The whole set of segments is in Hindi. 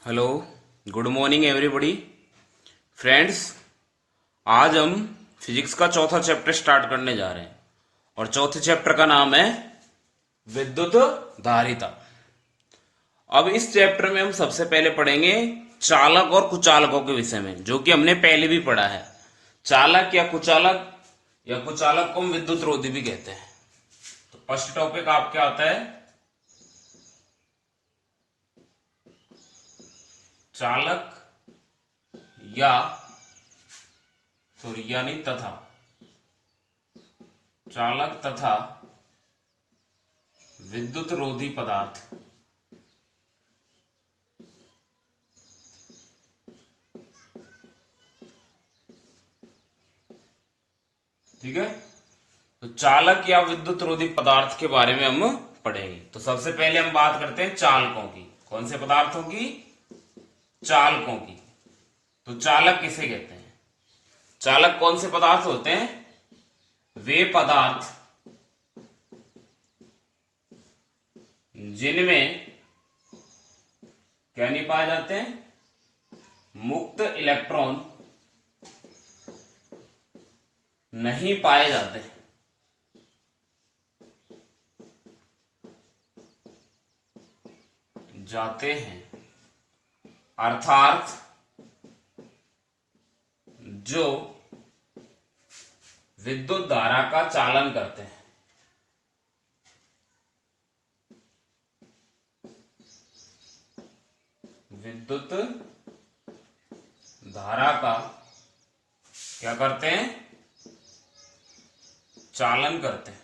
Hello, good morning everybody. Friends, आज हम फिजिक्स का चौथा चैप्टर स्टार्ट करने जा रहे हैं और चौथे चैप्टर का नाम है विद्युत धारिता। अब इस चैप्टर में हम सबसे पहले पढ़ेंगे चालक और कुचालकों के विषय में, जो कि हमने पहले भी पढ़ा है। चालक या कुचालक को हम विद्युत रोधी भी कहते हैं। तो फर्स्ट टॉपिक आपके आता है चालक या सॉरी यानी तथा चालक तथा विद्युत रोधी पदार्थ। ठीक है, तो चालक या विद्युत रोधी पदार्थ के बारे में हम पढ़ेंगे। तो सबसे पहले हम बात करते हैं चालकों की। कौन से पदार्थों की? चालकों की। तो चालक किसे कहते हैं? चालक कौन से पदार्थ होते हैं? वे पदार्थ जिनमें क्या नहीं पाए जाते हैं? मुक्त इलेक्ट्रॉन नहीं पाए जाते जाते हैं, अर्थात जो विद्युत धारा का चालन करते हैं। विद्युत धारा का क्या करते हैं? चालन करते हैं।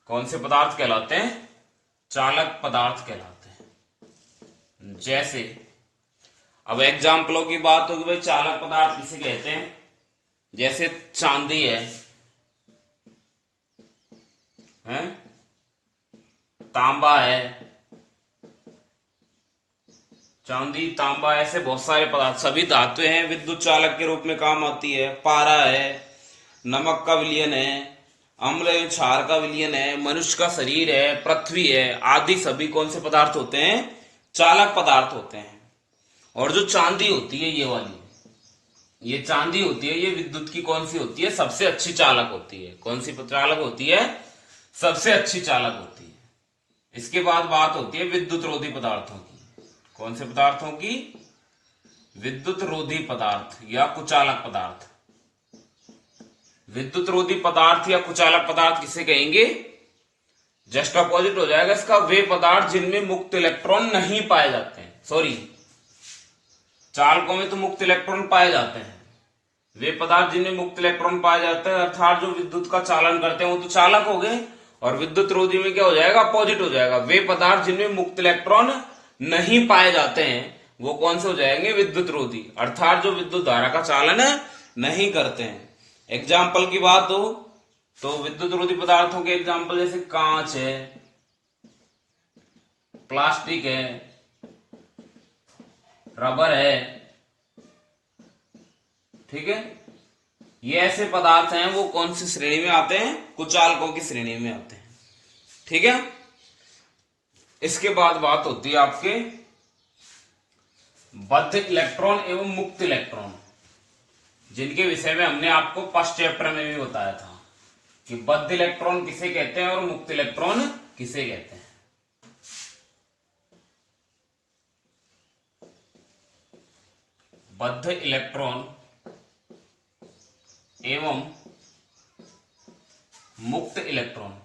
कौन से पदार्थ कहलाते हैं? चालक पदार्थ कहलाते हैं। जैसे अब एग्जाम्पलों की बात होगी, भाई चालक पदार्थ किसे कहते हैं? जैसे चांदी है? तांबा है। चांदी, तांबा, ऐसे बहुत सारे पदार्थ, सभी धातुएं हैं, विद्युत चालक के रूप में काम आती है। पारा है, नमक का विलयन है, अम्ल एवं क्षार का विलयन है, मनुष्य का शरीर है, पृथ्वी है, आदि सभी कौन से पदार्थ होते हैं? चालक पदार्थ होते हैं। और जो चांदी होती है, ये वाली, ये चांदी होती है, ये विद्युत की कौन सी होती है? सबसे अच्छी चालक होती है। कौन सी चालक होती है? सबसे अच्छी चालक होती है। इसके बाद बात होती है विद्युत रोधी पदार्थों की। कौन से पदार्थों की? विद्युत रोधी पदार्थ या कुचालक पदार्थ। विद्युत रोधी पदार्थ या कुचालक पदार्थ किसे कहेंगे? जस्ट अपोजिट हो जाएगा इसका, वे पदार्थ जिनमें मुक्त इलेक्ट्रॉन नहीं पाए जाते हैं। सॉरी, चालकों में तो मुक्त इलेक्ट्रॉन पाए जाते हैं। वे पदार्थ जिनमें मुक्त इलेक्ट्रॉन पाए जाते हैं, अर्थात जो विद्युत का चालन करते हैं, वो तो चालक हो गए। और विद्युत रोधी में क्या हो जाएगा? अपोजिट हो जाएगा। वे पदार्थ जिनमें मुक्त इलेक्ट्रॉन नहीं पाए जाते हैं, वो कौन से हो जाएंगे? विद्युत रोधी, अर्थात जो विद्युत धारा का चालन नहीं करते हैं। एग्जाम्पल की बात हो तो विद्युत रोधी पदार्थों के एग्जाम्पल जैसे कांच है, प्लास्टिक है, रबर है। ठीक है, ये ऐसे पदार्थ हैं, वो कौन सी श्रेणी में आते हैं? कुचालकों की श्रेणी में आते हैं। ठीक है, इसके बाद बात होती है आपके बद्ध इलेक्ट्रॉन एवं मुक्त इलेक्ट्रॉन, जिनके विषय में हमने आपको फर्स्ट चैप्टर में भी बताया था कि बद्ध इलेक्ट्रॉन किसे कहते हैं और मुक्त इलेक्ट्रॉन किसे कहते हैं। बद्ध इलेक्ट्रॉन एवं मुक्त इलेक्ट्रॉन।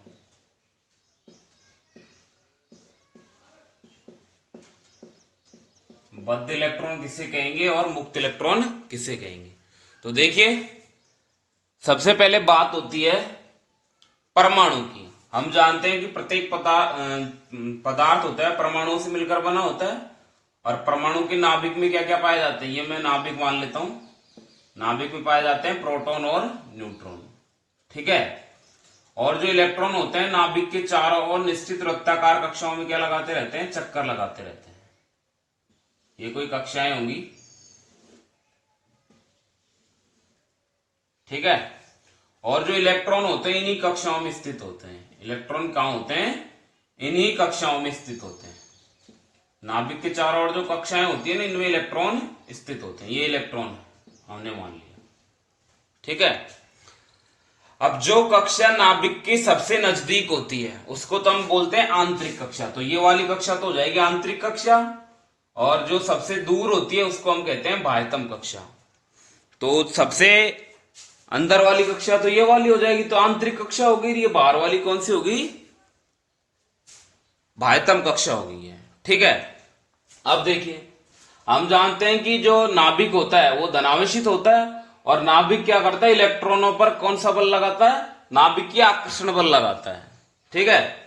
बद्ध इलेक्ट्रॉन किसे कहेंगे और मुक्त इलेक्ट्रॉन किसे कहेंगे? तो देखिए, सबसे पहले बात होती है परमाणु की। हम जानते हैं कि प्रत्येक पदार्थ होता है परमाणुओं से मिलकर बना होता है। और परमाणु के नाभिक में क्या क्या पाए जाते हैं? ये मैं नाभिक मान लेता हूं। नाभिक में पाए जाते हैं प्रोटॉन और न्यूट्रॉन। ठीक है, और जो इलेक्ट्रॉन होते हैं, नाभिक के चारों ओर निश्चित वृत्ताकार कक्षाओं में क्या लगाते रहते हैं? चक्कर लगाते रहते हैं। ये कोई कक्षाएं होंगी। ठीक है, और जो इलेक्ट्रॉन होते हैं इन्हीं कक्षाओं में स्थित होते हैं। इलेक्ट्रॉन कहाँ होते हैं? इन्हीं कक्षाओं में स्थित होते हैं। नाभिक के चारों ओर जो कक्षाएं होती है ना, इनमें इलेक्ट्रॉन स्थित होते हैं। ये इलेक्ट्रॉन हमने मान लिया, ठीक है। अब जो कक्षा नाभिक के सबसे नजदीक होती है उसको तो हम बोलते हैं आंतरिक कक्षा। तो ये वाली कक्षा तो हो जाएगी आंतरिक कक्षा, और जो सबसे दूर होती है उसको हम कहते हैं बाह्यतम कक्षा। तो सबसे अंदर वाली कक्षा तो ये वाली हो जाएगी, तो आंतरिक कक्षा हो गई। ये बाहर वाली कौन सी होगी? बाह्यतम कक्षा हो गई है, ठीक है। अब देखिए, हम जानते हैं कि जो नाभिक होता है वो धनावेशित होता है, और नाभिक क्या करता है? इलेक्ट्रॉनों पर कौन सा बल लगाता है? नाभिकीय आकर्षण बल लगाता है, ठीक है।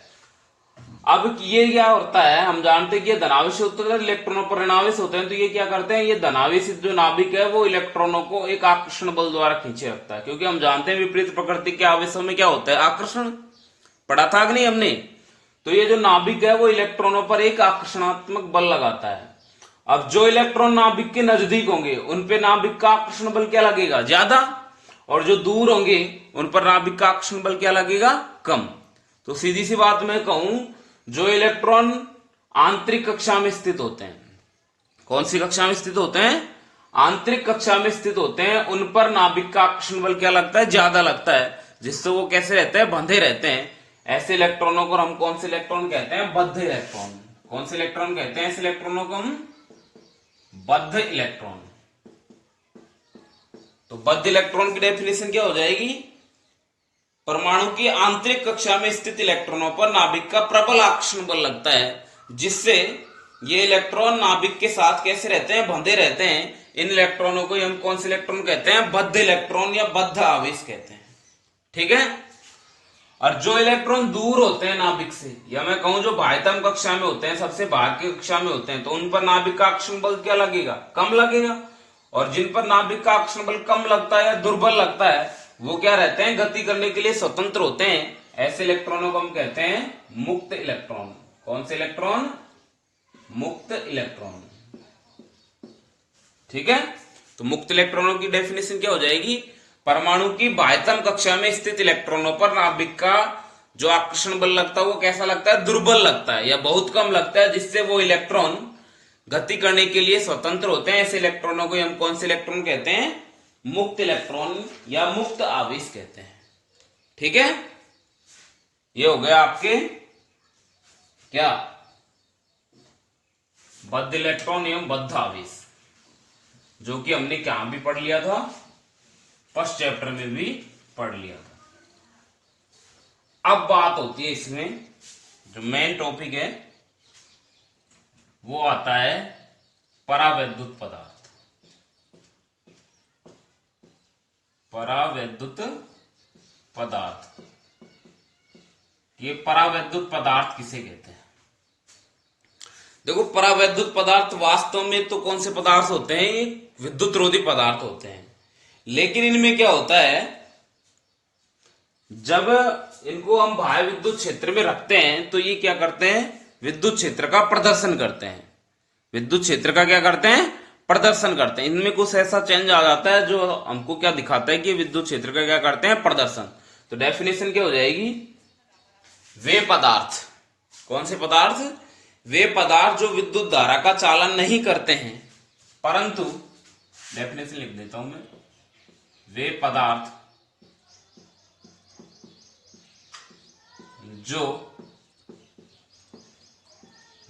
अब ये क्या होता है, हम जानते हैं कि ये धनावेशित होता है, इलेक्ट्रॉनों पर ऋणावेश होते हैं। तो ये क्या करते हैं? ये धनावेशित जो नाभिक है वो इलेक्ट्रॉनों को एक आकर्षण बल द्वारा खींचे रखता है, क्योंकि हम जानते हैं विपरीत प्रकृति के आवेशों में क्या होता है? आकर्षण। पढ़ा था कि नहीं हमने? तो ये जो नाभिक है वो इलेक्ट्रॉनों पर एक आकर्षणात्मक बल लगाता है। अब जो इलेक्ट्रॉन नाभिक के नजदीक होंगे उन पे नाभिक का आकर्षण बल क्या लगेगा? ज्यादा, और जो दूर होंगे उन पर नाभिक का आकर्षण बल क्या लगेगा? कम। तो सीधी सी बात मैं कहूं, जो इलेक्ट्रॉन आंतरिक कक्षा में स्थित होते हैं, कौन सी कक्षा में स्थित होते हैं? आंतरिक कक्षा में स्थित होते हैं, उन पर नाभिक का आकर्षण बल क्या लगता है? ज्यादा लगता है, जिससे वो कैसे रहते हैं? बंधे रहते हैं। ऐसे इलेक्ट्रॉनों को हम कौन से इलेक्ट्रॉन कहते हैं? बद्ध इलेक्ट्रॉन। कौन से इलेक्ट्रॉन कहते हैं? ऐसे इलेक्ट्रॉनों को हम बद्ध इलेक्ट्रॉन। तो बद्ध इलेक्ट्रॉन की डेफिनेशन क्या हो जाएगी? परमाणु की आंतरिक कक्षा में स्थित इलेक्ट्रॉनों पर नाभिक का प्रबल आकर्षण बल लगता है, जिससे ये इलेक्ट्रॉन नाभिक के साथ कैसे रहते हैं? बंधे रहते हैं। इन इलेक्ट्रॉनों को हम कौन से इलेक्ट्रॉन कहते हैं? बद्ध इलेक्ट्रॉन या बद्ध आवेश कहते हैं, ठीक है। और जो इलेक्ट्रॉन दूर होते हैं नाभिक से, या मैं कहूं जो बाह्यतम कक्षा में होते हैं, सबसे बाहर की कक्षा में होते हैं, तो उन पर नाभिक का आकर्षण बल क्या लगेगा? कम लगेगा। और जिन पर नाभिक का आकर्षण बल कम लगता है या दुर्बल लगता है, वो क्या रहते हैं? गति करने के लिए स्वतंत्र होते हैं। ऐसे इलेक्ट्रॉनों को हम कहते हैं मुक्त इलेक्ट्रॉन। कौन से इलेक्ट्रॉन? मुक्त इलेक्ट्रॉन, ठीक है। तो मुक्त इलेक्ट्रॉनों की डेफिनेशन क्या हो जाएगी? परमाणु की बाह्यतम कक्षा में स्थित इलेक्ट्रॉनों पर नाभिक का जो आकर्षण बल लगता है वो कैसा लगता है? दुर्बल लगता है या बहुत कम लगता है, जिससे वो इलेक्ट्रॉन गति करने के लिए स्वतंत्र होते हैं। ऐसे इलेक्ट्रॉनों को हम कौन से इलेक्ट्रॉन कहते हैं? मुक्त इलेक्ट्रॉन या मुक्त आवेश कहते हैं, ठीक है। ये हो गया आपके क्या? बद्ध इलेक्ट्रॉन एवं बद्ध आवेश, जो कि हमने क्या भी पढ़ लिया था? फर्स्ट चैप्टर में भी पढ़ लिया था। अब बात होती है इसमें, जो मेन टॉपिक है वो आता है परावैद्युत पदार्थ। परावैद्युत पदार्थ, ये परावैद्युत पदार्थ किसे कहते हैं? देखो, परावैद्युत पदार्थ वास्तव में तो कौन से पदार्थ होते हैं? ये विद्युत रोधी पदार्थ होते हैं। लेकिन इनमें क्या होता है, जब इनको हम बाह्य विद्युत क्षेत्र में रखते हैं तो ये क्या करते हैं? विद्युत क्षेत्र का प्रदर्शन करते हैं। विद्युत क्षेत्र का क्या करते हैं? प्रदर्शन करते हैं। इनमें कुछ ऐसा चेंज आ जाता है जो हमको क्या दिखाता है कि विद्युत क्षेत्र का क्या करते हैं? प्रदर्शन। तो डेफिनेशन क्या हो जाएगी? वे पदार्थ, कौन से पदार्थ? वे पदार्थ जो विद्युत धारा का चालन नहीं करते हैं, परंतु डेफिनेशन लिख देता हूं मैं, वे पदार्थ जो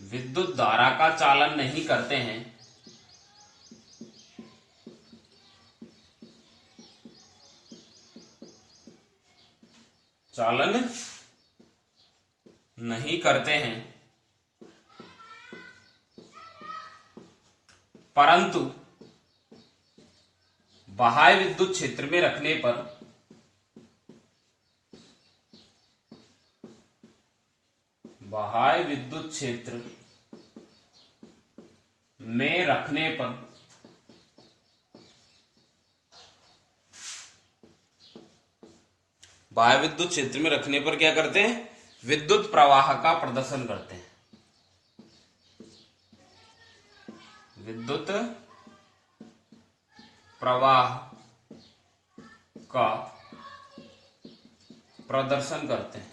विद्युत धारा का चालन नहीं करते हैं, चालन नहीं करते हैं, परंतु बाह्य विद्युत क्षेत्र में रखने पर बाह्य विद्युत क्षेत्र में रखने पर बाह्य विद्युत क्षेत्र में रखने पर क्या करते हैं? विद्युत प्रवाह का प्रदर्शन करते हैं। विद्युत प्रवाह का प्रदर्शन करते हैं।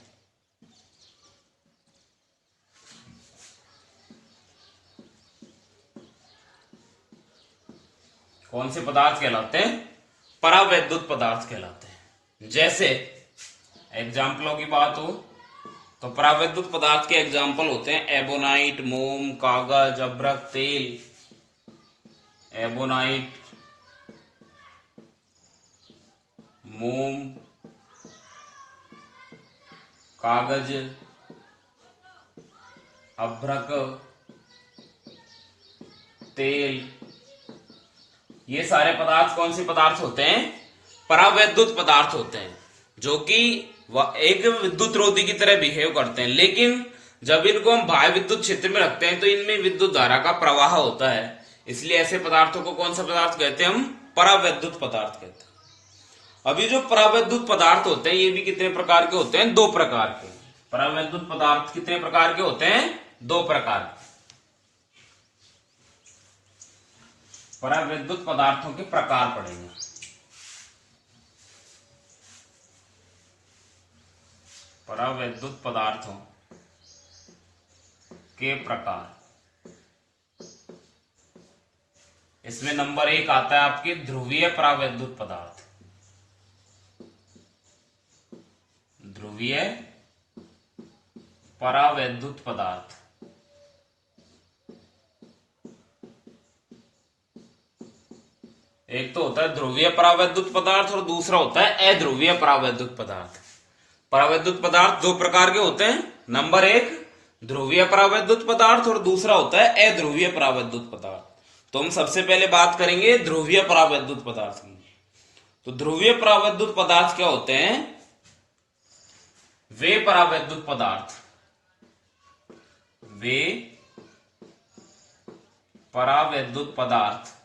कौन से पदार्थ कहलाते हैं? परावैद्युत पदार्थ कहलाते हैं। जैसे एग्जाम्पलों की बात हो तो परावैद्युत पदार्थ के एग्जाम्पल होते हैं एबोनाइट, मोम, कागज, अभ्रक, तेल। एबोनाइट, मोम, कागज, अभ्रक, तेल, ये सारे पदार्थ कौन से पदार्थ होते हैं? परावैद्युत पदार्थ होते हैं, जो कि एक विद्युत रोधी की तरह बिहेव करते हैं। लेकिन जब इनको हम बाह्य विद्युत क्षेत्र में रखते हैं तो इनमें विद्युत धारा का प्रवाह होता है, इसलिए ऐसे पदार्थों को कौन सा पदार्थ कहते हैं? हम परावैद्युत पदार्थ कहते हैं। अभी जो परावैद्युत पदार्थ होते हैं ये भी कितने प्रकार के होते हैं? 2 प्रकार के। परावैद्युत पदार्थ कितने प्रकार के होते हैं? 2 प्रकार के। परावैद्युत पदार्थों के प्रकार पढ़ेंगे। परावैद्युत पदार्थों के प्रकार, इसमें नंबर 1 आता है आपके ध्रुवीय परावैद्युत पदार्थ। ध्रुवीय परावैद्युत पदार्थ, एक तो होता है ध्रुवीय परावैद्युत पदार्थ और दूसरा होता है अध्रुवीय परावैद्युत पदार्थ। परावैद्युत पदार्थ 2 प्रकार के होते हैं। नंबर 1 ध्रुवीय परावैद्युत पदार्थ और दूसरा होता है अध्रुवीय परावैद्युत पदार्थ। तो हम सबसे पहले बात करेंगे ध्रुवीय परावैद्युत पदार्थ की। तो ध्रुवीय परावैद्युत पदार्थ क्या होते हैं? वे परावैद्युत पदार्थ, वे परावैद्युत पदार्थ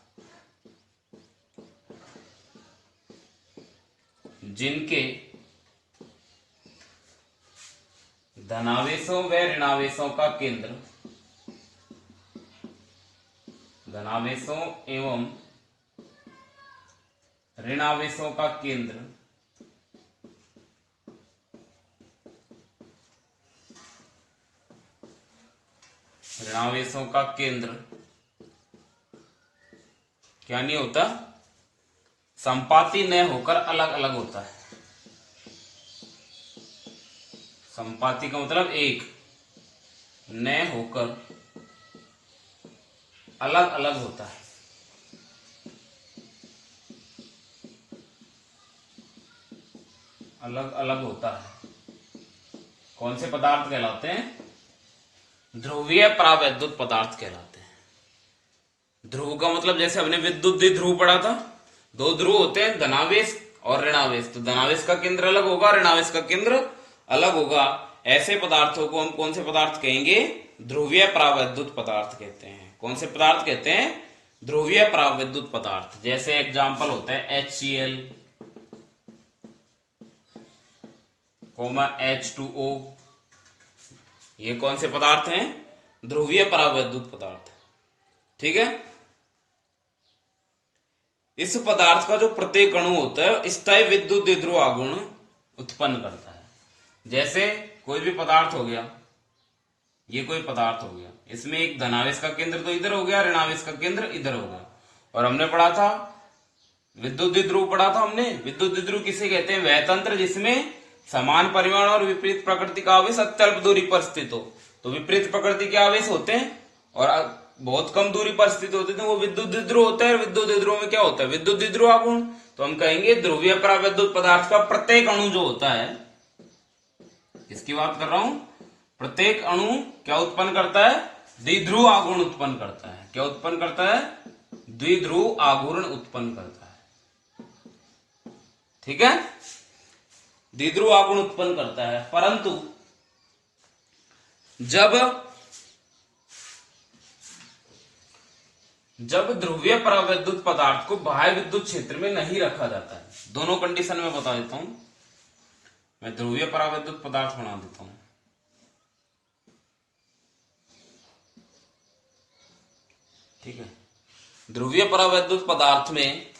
जिनके धनावेशों व ऋणावेशों का केंद्र, धनावेशों एवं ऋणावेशों का केंद्र ऋणावेशों का केंद्र क्या नहीं होता? संपाती न होकर अलग अलग होता है। संपाती का मतलब एक, न होकर अलग अलग होता है। अलग अलग होता है। कौन से पदार्थ कहलाते हैं? ध्रुवीय परावैद्युत पदार्थ कहलाते हैं। ध्रुव का मतलब जैसे हमने विद्युत द्विध्रुव पढ़ा था, 2 ध्रुव होते हैं, धनावेश और ऋणावेश। तो धनावेश का केंद्र अलग होगा, ऋणावेश का केंद्र अलग होगा। ऐसे पदार्थों को हम कौन से पदार्थ कहेंगे? ध्रुवीय परावैद्युत पदार्थ कहते हैं। कौन से पदार्थ कहते हैं? ध्रुवीय परावैद्युत पदार्थ। जैसे एग्जाम्पल होता है HCl, H2O, ये कौन से पदार्थ हैं? ध्रुवीय परावैद्युत पदार्थ। ठीक है। इस पदार्थ का जो प्रत्येक अणु होता है स्थायी विद्युत द्विध्रुव आघूर्ण उत्पन्न करता है। जैसे कोई भी पदार्थ हो गया, ये कोई पदार्थ हो गया, इसमें एक धनावेश का केंद्र तो इधर हो गया, ऋणावेश का केंद्र इधर हो गया। और हमने पढ़ा था विद्युत द्विध्रुव, पढ़ा था हमने। विद्युत द्विध्रुव किसे कहते हैं? वह तंत्र जिसमें समान परिमाण और विपरीत प्रकृति का आवेश अत्यल्प दूरी पर स्थित हो। तो विपरीत प्रकृति के आवेश होते हैं और बहुत कम दूरी पर स्थित होते थे, वो विद्युत द्विध्रुव होता है। विद्युत द्विध्रुव में क्या होता है? विद्युत द्विध्रुव आघूर्ण। तो हम कहेंगे ध्रुवीय परावैद्युत पदार्थ का प्रत्येक अणु जो होता है, किसकी बात कर रहा हूं? प्रत्येक अणु क्या उत्पन्न करता है? द्विध्रुव आघूर्ण उत्पन्न करता है। क्या उत्पन्न करता है? द्विध्रुव आघूर्ण उत्पन्न करता है। ठीक है, द्विध्रुव आघूर्ण उत्पन्न करता है। परंतु जब ध्रुवीय परावैद्युत पदार्थ को बाह्य विद्युत क्षेत्र में नहीं रखा जाता है, दोनों कंडीशन में बता देता हूं। मैं ध्रुवीय परावैद्युत पदार्थ बना देता हूं। ठीक है, ध्रुवीय परावैद्युत पदार्थ में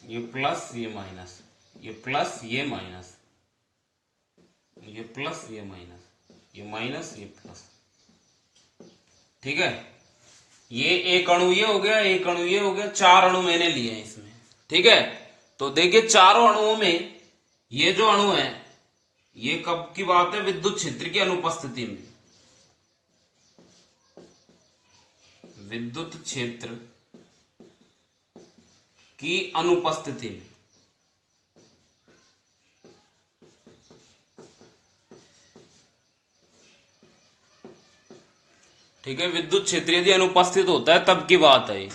ये प्लस ये माइनस, ये प्लस ये माइनस, ये प्लस ये माइनस, ये माइनस ये प्लस। ठीक है, ये एक अणु ये हो गया, एक अणु ये हो गया, 4 अणु मैंने लिए हैं इसमें। ठीक है, तो देखिए चारों अणुओं में ये जो अणु है ये कब की बात है, विद्युत क्षेत्र की अनुपस्थिति में, विद्युत क्षेत्र की अनुपस्थिति में। ठीक है, विद्युत क्षेत्र यदि अनुपस्थित होता है तब की बात है,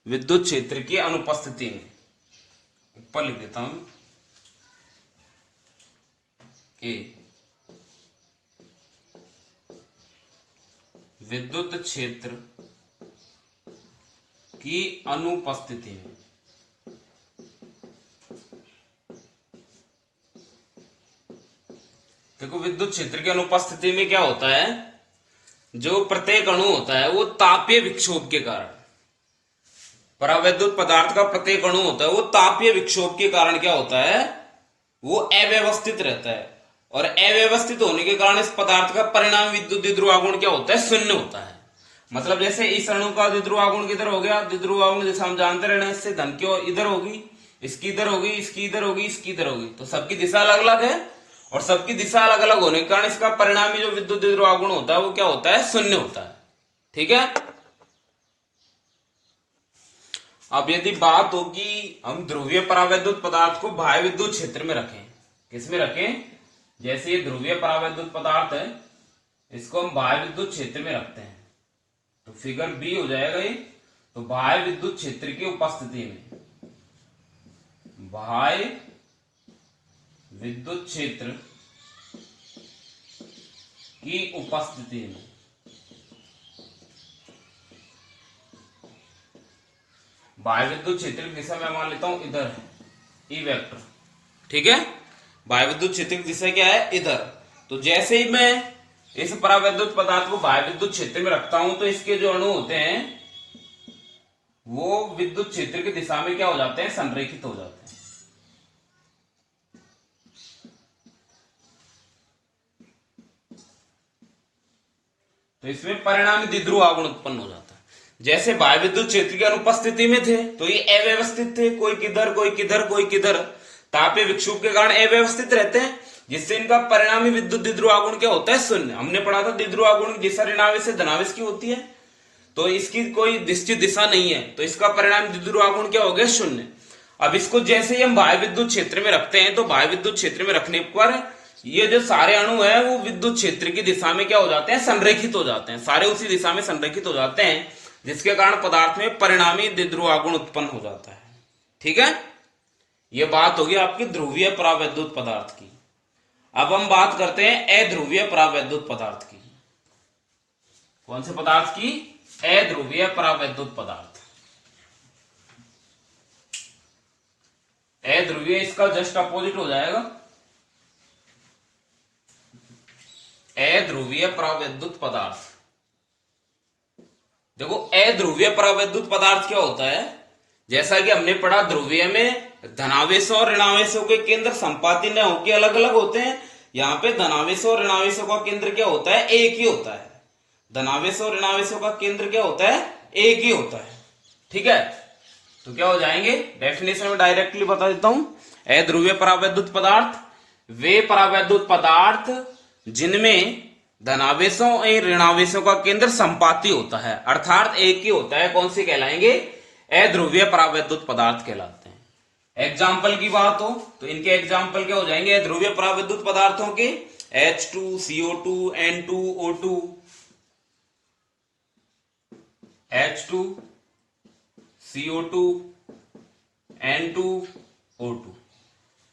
विद्युत क्षेत्र की अनुपस्थिति में। ऊपर लिख देता हूं कि विद्युत क्षेत्र की अनुपस्थिति में। देखो विद्युत क्षेत्र की अनुपस्थिति में क्या होता है, जो प्रत्येक अणु होता है वो तापीय विक्षोभ के कारण, परावैद्युत पदार्थ का प्रत्येक अणु होता है वो तापीय विक्षोभ के कारण क्या होता है, वो अव्यवस्थित रहता है। और अव्यवस्थित होने के कारण इस पदार्थ का परिणाम विद्युत द्विध्रुवागुण क्या होता है, शून्य होता है। मतलब जैसे इस अणु का द्विध्रुवागुण किधर हो गया, द्विध्रुवागुण जैसे हम जानते रहे इससे धन की इधर होगी, इसकी इधर होगी, इसकी इधर होगी, इसकी इधर होगी, तो सबकी दिशा अलग अलग है, और सबकी दिशा अलग अलग होने के कारण इसका परिणामी जो विद्युत द्विध्रुवागुण होता है वो क्या होता है, शून्य होता है। ठीक है, अब यदि बात हो कि हम ध्रुवीय परावैद्युत पदार्थ को बाह्य विद्युत क्षेत्र में रखें, किसमें रखें, जैसे ये ध्रुवीय परावैद्युत पदार्थ है इसको हम बाह्य विद्युत क्षेत्र में रखते हैं, तो फिगर बी हो जाएगा ये। तो बाह्य विद्युत क्षेत्र की उपस्थिति में, बाह्य विद्युत क्षेत्र की उपस्थिति में बाह्य विद्युत क्षेत्र की दिशा मैं मान लेता हूं इधर है, ई वेक्टर। ठीक है, बाह्य विद्युत क्षेत्र की दिशा क्या है, इधर। तो जैसे ही मैं इस परावैद्युत पदार्थ को बाह्य विद्युत क्षेत्र में रखता हूं तो इसके जो अणु होते हैं वो विद्युत क्षेत्र की दिशा में क्या हो जाते हैं, संरेखित हो जाते हैं। तो इसमें परिणामी द्विध्रुवागुण उत्पन्न हो जाता है। जैसे बाह्य विद्युत क्षेत्र की अनुपस्थिति में थे तो ये अव्यवस्थित थे, कोई किधर कोई किधर कोई किधर, तापीय विक्षोभ के कारण अव्यवस्थित रहते हैं, जिससे इनका परिणामी विद्युत द्विध्रुवागुण क्या होता है, शून्य। हमने पढ़ा था द्विध्रुवागुण की दिशा ऋणावेश से धनावेश की होती है, तो इसकी कोई निश्चित दिशा नहीं है, तो इसका परिणामी द्विध्रुवागुण क्या हो गया, शून्य। अब इसको जैसे ही हम बाह्य विद्युत क्षेत्र में रखते हैं तो बाह्य विद्युत क्षेत्र में रखने पर ये जो सारे अणु है वो विद्युत क्षेत्र की दिशा में क्या हो जाते हैं, संरेखित हो जाते हैं, सारे उसी दिशा में संरेखित हो जाते हैं, जिसके कारण पदार्थ में परिणामी द्विध्रुवागुण उत्पन्न हो जाता है। ठीक है, यह बात होगी आपकी ध्रुवीय परावैद्युत पदार्थ की। अब हम बात करते हैं अध्रुवीय परावैद्युत पदार्थ की। कौन से पदार्थ की, अध्रुवीय परावैद्युत पदार्थ। अध्रुवीय इसका जस्ट अपोजिट हो जाएगा, अध्रुवीय परावैद्युत पदार्थ। देखो अध्रुवीय परावैद्युत पदार्थ क्या होता है, जैसा कि हमने पढ़ा ध्रुवीय में धनावेशों और ऋणावेशों के केंद्र संपाती न होकर अलग अलग होते हैं, यहाँ पे धनावेशों और ऋणावेशों का केंद्र क्या होता है, एक ही होता है। धनावेशों और ऋणावेशों का केंद्र क्या होता है, एक ही होता है। ठीक है, तो क्या हो जाएंगे, डेफिनेशन में डायरेक्टली बता देता हूं। अध्रुवीय परावैद्युत पदार्थ वे परावैद्युत पदार्थ जिनमें धनावेशों और ऋणावेशों का केंद्र संपाती होता है, अर्थात एक ही होता है, कौन से कहलाएंगे, अध्रुवीय परावैद्युत पदार्थ कहलाते हैं। एग्जाम्पल की बात हो तो इनके एग्जाम्पल क्या हो जाएंगे, अध्रुवीय परावैद्युत पदार्थों के H2, CO2, N2O2, H2, CO2, N2O2,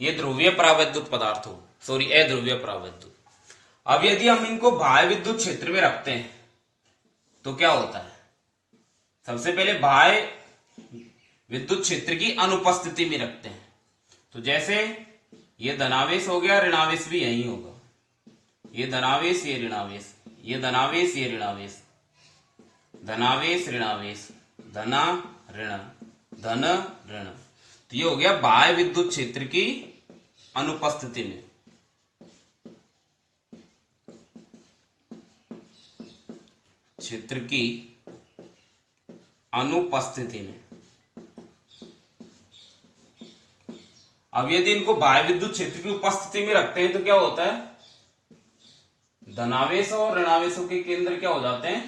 ये ध्रुवीय परावैद्युत पदार्थ हो, सॉरी अध्रुवीय परावैद्युत। अब यदि हम इनको बाह्य विद्युत क्षेत्र में रखते हैं तो क्या होता है, सबसे पहले बाह्य विद्युत क्षेत्र की अनुपस्थिति में रखते हैं, तो जैसे ये धनावेश हो गया, ऋणावेश भी यही होगा, ये धनावेश ये ऋणावेश, ये धनावेश ये ऋणावेश, धनावेश ऋणावेश, धना ऋण, धन ऋण, तो ये हो गया बाह्य विद्युत क्षेत्र की अनुपस्थिति में। क्षेत्र की अनुपस्थिति में। अब यदि इनको बाह्य विद्युत क्षेत्र की उपस्थिति में रखते हैं तो क्या होता है, धनावेश और ऋणावेशों के केंद्र क्या हो जाते हैं,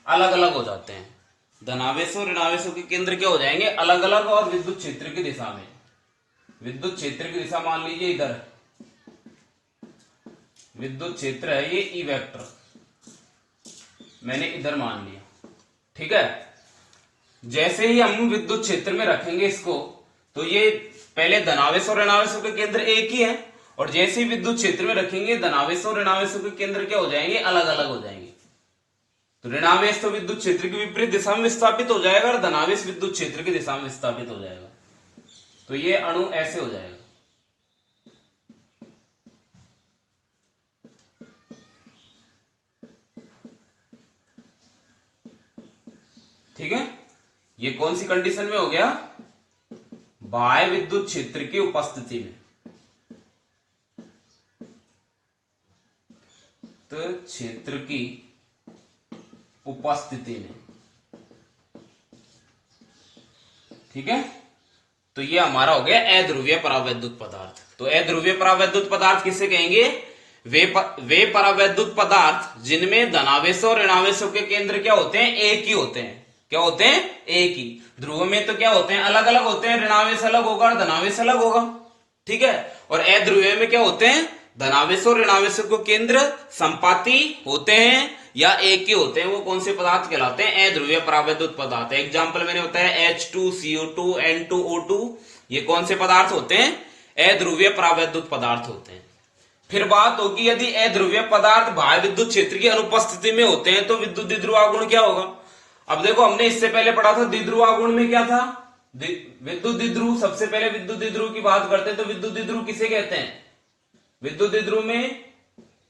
अलग अलग हो जाते हैं। धनावेशों और ऋणावेशों के केंद्र क्या हो जाएंगे, अलग अलग। और विद्युत क्षेत्र की दिशा में, विद्युत क्षेत्र की दिशा मान लीजिए इधर विद्युत क्षेत्र है, ये ई वेक्टर मैंने इधर मान लिया, ठीक है। जैसे ही हम विद्युत क्षेत्र में रखेंगे इसको, तो ये पहले धनावेश और ऋणावेशों के केंद्र एक ही है, और जैसे ही विद्युत क्षेत्र में रखेंगे धनावेश और ऋणावेशों के केंद्र क्या हो जाएंगे, अलग अलग हो जाएंगे। तो ऋणावेश तो विद्युत क्षेत्र की विपरीत दिशा में विस्थापित हो जाएगा और धनावेश विद्युत क्षेत्र की दिशा में विस्थापित हो जाएगा। तो ये अणु ऐसे हो जाएगा, ठीक है। ये कौन सी कंडीशन में हो गया, बाह्य विद्युत क्षेत्र की उपस्थिति में। तो क्षेत्र की उपस्थिति में, ठीक है। तो ये हमारा हो गया अध्रुवीय परावैद्युत पदार्थ। तो अध्रुवीय परावैद्युत पदार्थ किसे कहेंगे, वे परावैद्युत पदार्थ जिनमें धनावेशों और ऋणावेशों के केंद्र क्या होते हैं, एक ही होते हैं। क्या होते हैं, एक ही। ध्रुव में तो क्या होते हैं, अलग अलग होते हैं, ऋणावेश अलग होगा और धनावेश अलग होगा, ठीक है। और अध्रुवीय में क्या होते हैं, धनावेशों और ऋणावेशों के केंद्र संपाती होते हैं या एक ही होते हैं। वो कौन से पदार्थ कहलाते हैं, अध्रुवीय परावैद्युत पदार्थ। एग्जाम्पल मैंने बताया H2CO2 N2O2, ये कौन से पदार्थ होते हैं, अध्रुवीय परावैद्युत पदार्थ होते हैं। फिर बात होगी, यदि अध्रुवीय पदार्थ बाह्य विद्युत क्षेत्र की अनुपस्थिति में होते हैं तो विद्युत द्विध्रुव आघूर्ण क्या होगा। अब देखो, हमने इससे पहले पढ़ा था द्विध्रुव आघूर्ण में क्या था, विद्युत द्विध्रुव। सबसे पहले विद्युत द्विध्रुव की बात करते हैं तो विद्युत द्विध्रुव किसे कहते हैं, विद्युत द्विध्रुव में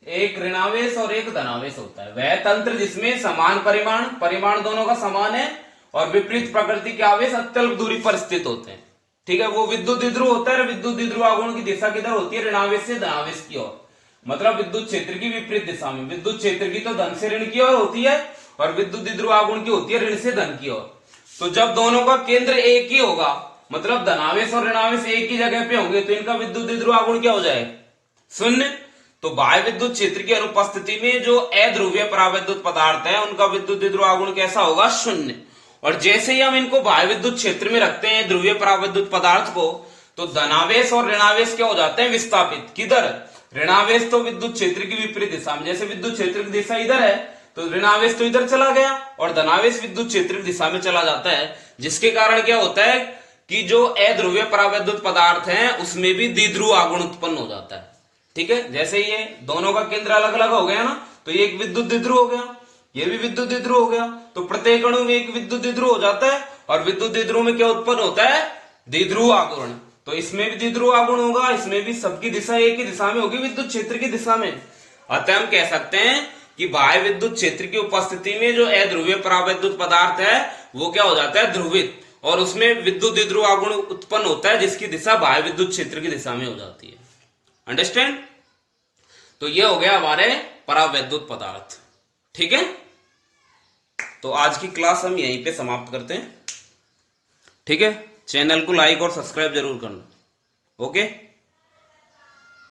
एक ऋणावेश और एक धनावेश होता है। वह तंत्र जिसमें समान परिमाण दोनों का समान है और विपरीत प्रकृति के आवेश अत्यल्प दूरी पर स्थित होते हैं, ठीक है, वो विद्युत द्विध्रुव होता है। विद्युत द्विध्रुव आघूर्ण की दिशा किधर होती है, ऋणावेश से धनावेश की ओर, मतलब विद्युत क्षेत्र की विपरीत दिशा में। विद्युत क्षेत्र की तो धन से ऋण की ओर होती है और विद्युत द्विध्रुव आघूर्ण की होती है ऋण से धन की ओर। तो जब दोनों का केंद्र एक ही होगा, मतलब धनावेश और ऋणावेश एक ही जगह पे होंगे, तो इनका विद्युत द्विध्रुव आघूर्ण क्या हो जाएगा, शून्य। तो बाह्य विद्युत क्षेत्र की अनुपस्थिति में जो अध्रुवीय परावैद्युत पदार्थ है उनका विद्युत द्विध्रुव आघूर्ण कैसा होगा, शून्य। और जैसे ही हम इनको बाह्य विद्युत क्षेत्र में रखते हैं ध्रुवीय परावैद्युत पदार्थ को, तो धनावेश और ऋणावेश क्या हो जाते हैं, विस्थापित। किधर, ऋणावेश तो विद्युत क्षेत्र की विपरीत दिशा में, जैसे विद्युत क्षेत्र की दिशा इधर है तो ऋणावेश तो इधर चला गया और धनावेश विद्युत क्षेत्र की दिशा में चला जाता है, जिसके कारण क्या होता है कि जो अध्रुवीय परावैद्युत पदार्थ है उसमें भी द्विध्रुव आघूर्ण उत्पन्न हो जाता है, ठीक है। जैसे ये दोनों का केंद्र अलग अलग हो गया ना, तो ये एक विद्युत द्विध्रुव हो गया, ये भी विद्युत द्विध्रुव हो गया, तो प्रत्येक अणु में एक विद्युत द्विध्रुव हो जाता है। और विद्युत द्विध्रुव में क्या उत्पन्न होता है, द्विध्रुव आघूर्ण। तो इसमें भी द्विध्रुव आघूर्ण होगा, इसमें भी, सबकी दिशा एक ही दिशा में होगी, विद्युत क्षेत्र की दिशा में। अतः हम कह सकते हैं कि बाह्य विद्युत क्षेत्र की उपस्थिति में जो अध्रुवीय परावैद्युत पदार्थ है वो क्या हो जाता है, ध्रुवित, और उसमें विद्युत द्विध्रुव आघूर्ण उत्पन्न होता है जिसकी दिशा बाह्य विद्युत क्षेत्र की दिशा में हो जाती है। अंडरस्टैंड। तो ये हो गया हमारे परावैद्युत पदार्थ, ठीक है। तो आज की क्लास हम यहीं पे समाप्त करते हैं, ठीक है। चैनल को लाइक और सब्सक्राइब जरूर करना, ओके।